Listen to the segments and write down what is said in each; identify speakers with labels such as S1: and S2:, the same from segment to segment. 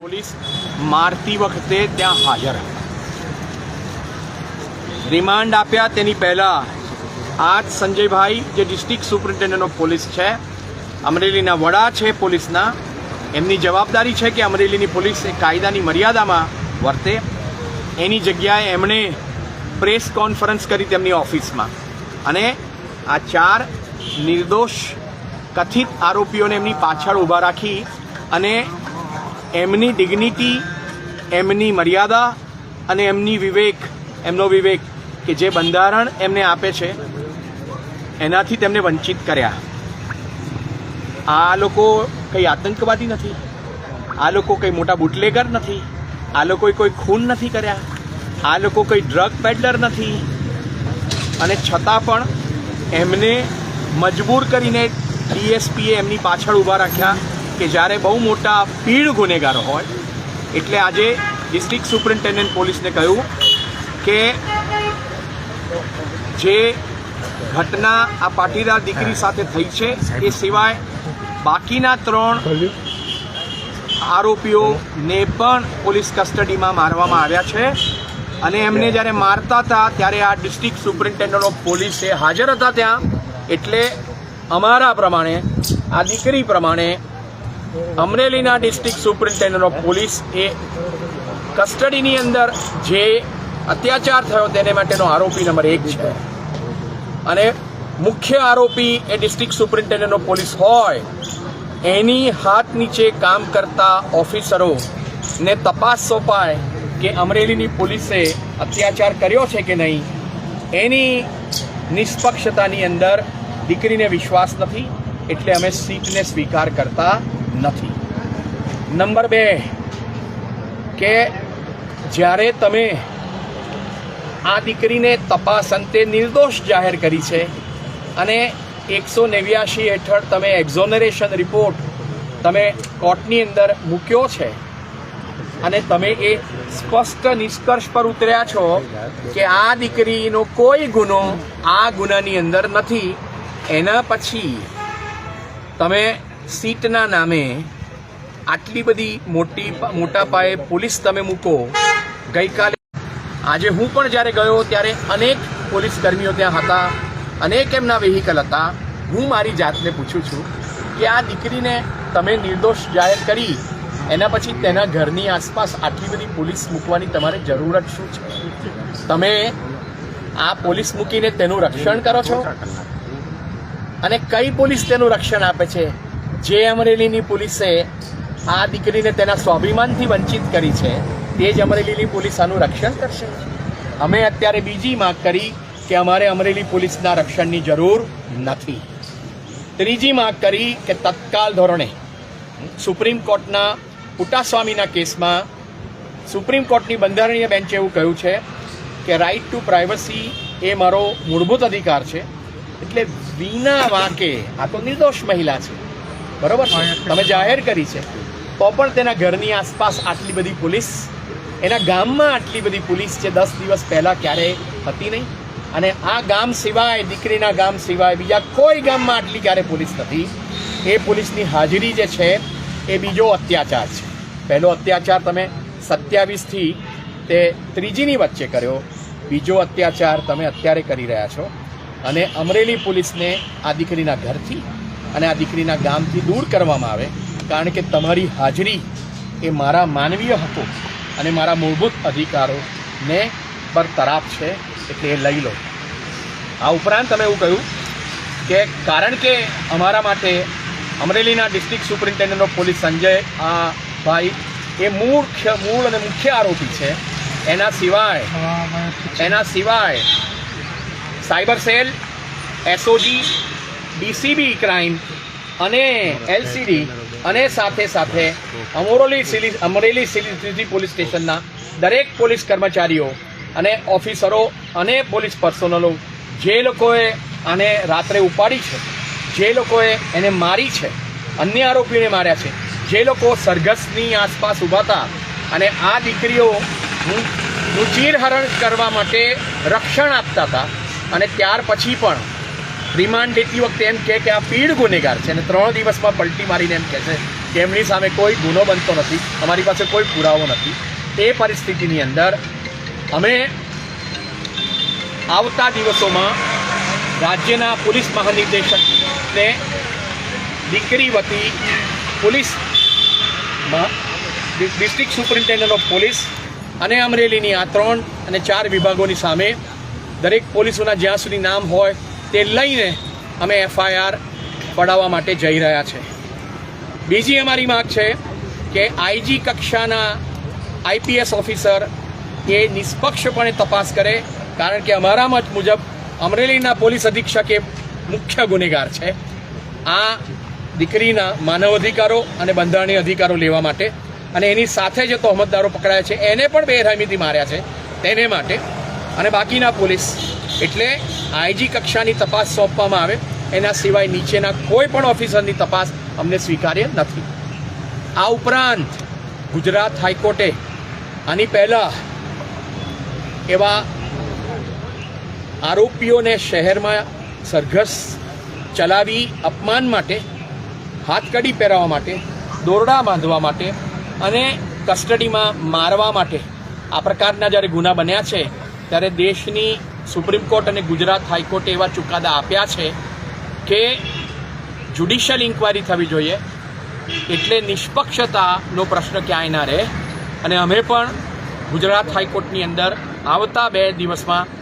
S1: Police મારતી વખતે ત્યાં હાજર હતા. રિમાન્ડ આપ્યા તેની પહેલાં આ જ સંજયભાઈ જે ડિસ્ટ્રિક્ટ સુપ્રિન્ટેન્ડન્ટ ઓફ પોલીસ છે, અમરેલીના વડા છે પોલીસના, એમની જવાબદારી છે કે અમરેલીની પોલીસ એ કાયદાની મર્યાદામાં વર્તે. એની જગ્યાએ એમણે પ્રેસ કોન્ફરન્સ કરી તેમની ઓફિસમાં અને આ 4 નિર્દોષ કથિત આરોપીઓને એમની પાછળ ઊભા રાખી અને એમની ડિગ્નિટી, એમની મર્યાદા અને એમનો વિવેક કે જે બંધારણ એમને આપે છે એનાથી તેમને વંચિત કર્યા. આ લોકો કંઈ આતંકવાદી નથી, આ લોકો કંઈ મોટા બુટલેગર નથી, આ લોકોએ કોઈ ખૂન નથી કર્યા, આ લોકો કોઈ ડ્રગ પેડલર નથી, અને છતાં પણ એમને મજબૂર કરીને ડીએસપીએ એમની પાછળ ઊભા રાખ્યા કે જ્યારે બહુ મોટા પીડ ગુનેગારો હોય. એટલે આજે ડિસ્ટ્રિક્ટ સુપ્રિન્ટેન્ડન્ટ પોલીસને કહ્યું કે જે ઘટના આ પાટીદાર દીકરી સાથે થઈ છે એ સિવાય બાકીના 3 આરોપીઓને પણ પોલીસ કસ્ટડીમાં મારવામાં આવ્યા છે. અને એમને જ્યારે મારતા હતા ત્યારે આ ડિસ્ટ્રિક્ટ સુપ્રિન્ટેન્ડન્ટ ઓફ પોલીસે હાજર હતા ત્યાં. એટલે અમારા પ્રમાણે, આ દીકરી પ્રમાણે, અમરેલીના ડિસ્ટ્રિક્ટ સુપ્રિન્ટેન્ડન્ટ ઓફ પોલીસ એ કસ્ટડીની અંદર જે અત્યાચાર થયો તેને માટેનો આરોપી નંબર 1 છે. અને મુખ્ય આરોપી એ ડિસ્ટ્રિક્ટ સુપ્રિન્ટેન્ડન્ટ ઓફ પોલીસ હોય, એની હાથ નીચે કામ કરતા ઓફિસરોને તપાસ સોંપાય કે અમરેલીની પોલીસે અત્યાચાર કર્યો છે કે નહીં. એની નિષ્પક્ષતાની અંદર દીકરીને વિશ્વાસ નથી, એટલે અમે સીટને સ્વીકાર કરતા નથી. નંબર 2 કે જ્યારે તમે આ દીકરીને તપાસ અંતે નિર્દોષ જાહેર કરી છે અને 189 હેઠળ તમે એક્ઝોનરેશન રિપોર્ટ તમે કોર્ટની અંદર મૂક્યો છે અને તમે એ સ્પષ્ટ નિષ્કર્ષ પર ઉતર્યા છો કે આ દીકરીનો કોઈ ગુનો આ ગુનાની અંદર નથી. એના પછી તમે સીટના નામે આટલી બધી મોટા પાયે પોલીસ તમે મૂકો. ગઈકાલે આજે હું પણ જ્યારે ગયો ત્યારે અનેક પોલીસ કર્મીઓ ત્યાં હતા, અનેક એમના વેહિકલ હતા. હું મારી જાતને પૂછું છું કે આ દીકરીને તમે નિર્દોષ જાહેર કરી, એના પછી તેના ઘરની આસપાસ આટલી બધી પોલીસ મૂકવાની તમારે જરૂરત શું છે? તમે આ પોલીસ મૂકીને તેનું રક્ષણ કરો છો? અને કઈ પોલીસ તેનું રક્ષણ આપે છે? જે અમરેલીની પોલીસે આ દીકરીને તેના સ્વાભિમાનથી વંચિત કરી છે તે જ અમરેલીની પોલીસ આનું રક્ષણ કરશે. અમે અત્યારે બીજી માંગ કરી કે અમારે અમરેલી પોલીસના રક્ષણની જરૂર નથી. ત્રીજી માંગ કરી કે તત્કાલ ધોરણે સુપ્રીમ કોર્ટના પુટ્ટાસ્વામીના કેસમાં સુપ્રીમ કોર્ટની બંધારણીય બેન્ચે એવું કહ્યું છે કે રાઇટ ટુ પ્રાઇવસી એ મારો મૂળભૂત અધિકાર છે. એટલે વિના વાંકે, આ તો નિર્દોષ મહિલા છે, બરોબર છે, તમે જાહેર કરી છે, તો પણ તેના ઘરની આસપાસ આટલી બધી પોલીસ, એના ગામમાં આટલી બધી પોલીસ જે 10 દિવસ પહેલાં ક્યારેય હતી નહીં. અને આ ગામ સિવાય, દીકરીના ગામ સિવાય બીજા કોઈ ગામમાં આટલી ક્યારે પોલીસ નથી. એ પોલીસની હાજરી જે છે એ બીજો અત્યાચાર છે. પહેલો અત્યાચાર તમે 27થી તે 3જીની વચ્ચે કર્યો, બીજો અત્યાચાર તમે અત્યારે કરી રહ્યા છો. અને અમરેલી પોલીસને આ દીકરીના ઘરથી અને આ દીકરીના ગામથી દૂર કરવામાં આવે, કારણ કે તમારી હાજરી એ મારા માનવીય હકો અને મારા મૂળભૂત અધિકારોને બરતરાફ છે, એટલે એ લઈ લો. આ ઉપરાંત તમે એવું કહ્યું કે કારણ કે અમારા માટે અમરેલીના district superintendent of police Sanjay ભાઈ એ મૂળ અને મુખ્ય આરોપી છે. એના સિવાય cyber cell, SOG, DCB crime અને એલસીડી અને સાથે અમરેલી સિટી પોલીસ સ્ટેશનના દરેક પોલીસ કર્મચારીઓ અને ઓફિસરો અને પોલીસ પર્સનલો જે લોકોએ આને રાત્રે ઉપાડી છે, જે લોકોએ એને મારી છે, અન્ય આરોપીઓને માર્યા છે, જે લોકો સરઘસની આસપાસ ઊભા હતા અને આ દીકરીઓનું ચીરહરણ કરવા માટે રક્ષણ આપતા હતા, અને ત્યાર પછી પણ રિમાન્ડ લેતી વખતે એમ કે આ પીડ ગુનેગાર છે અને 3 દિવસમાં પલટી મારીને એમ કહે છે કે એમની સામે કોઈ ગુનો બનતો નથી, અમારી પાસે કોઈ પુરાવો નથી. તે પરિસ્થિતિની અંદર અમે આવતા દિવસોમાં રાજ્યના પોલીસ મહાનિર્દેશકને દીકરી વતી police district superintendent of police અને અમરેલીની આ 3 અને 4 વિભાગોની સામે દરેક પોલીસોના જ્યાં સુધી નામ હોય તે લઈને અમે FIR પડાવવા માટે જઈ રહ્યા છે. બીજી અમારી માંગ છે કે IG કક્ષાના IPS ઓફિસર એ નિષ્પક્ષપણે તપાસ કરે, કારણ કે અમારા મત મુજબ અમરેલીના પોલીસ અધિક્ષક એ મુખ્ય ગુનેગાર છે આ દીકરીના માનવ અધિકારો અને બંધારણીય અધિકારો લેવા માટે, અને એની સાથે જે તહોમતદારો પકડાયા છે એને પણ બેરહેમીથી માર્યા છે તેને માટે, અને બાકીના પોલીસ એટલે IG કક્ષાની તપાસ સોંપવામાં આવે. એના સિવાય નીચેના કોઈ પણ ઓફિસરની તપાસ અમને સ્વીકાર્ય નથી. આ ઉપરાંત ગુજરાત હાઈકોર્ટે આની પહેલાં એવા આરોપીઓને શહેરમાં સરઘસ ચલાવી અપમાન માટે, હાથકડી પહેરાવવા માટે, દોરડા બાંધવા માટે અને કસ્ટડીમાં મારવા માટે આ પ્રકારના જ્યારે ગુના બન્યા છે ત્યારે દેશની સુપ્રીમ કોર્ટ અને ગુજરાત હાઈકોર્ટે એવા ચુકાદા આપ્યા છે કે જ્યુડિશિયલ ઇન્ક્વાયરી થવી જોઈએ, એટલે નિષ્પક્ષતાનો પ્રશ્ન ક્યાંય ના રહે. અને અમે પણ ગુજરાત હાઈકોર્ટની અંદર આવતા 2 દિવસમાં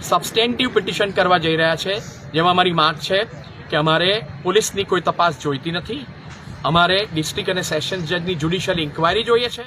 S1: સબસ્ટેન્ટિવ પિટિશન કરવા જઈ રહ્યા છે, જેમાં અમારી માંગ છે કે અમારે પોલીસની કોઈ તપાસ જોઈતી નથી, અમારે ડિસ્ટ્રિક્ટ અને સેશન્સ જજની જ્યુડિશિયલ ઇન્ક્વાયરી જોઈએ છે.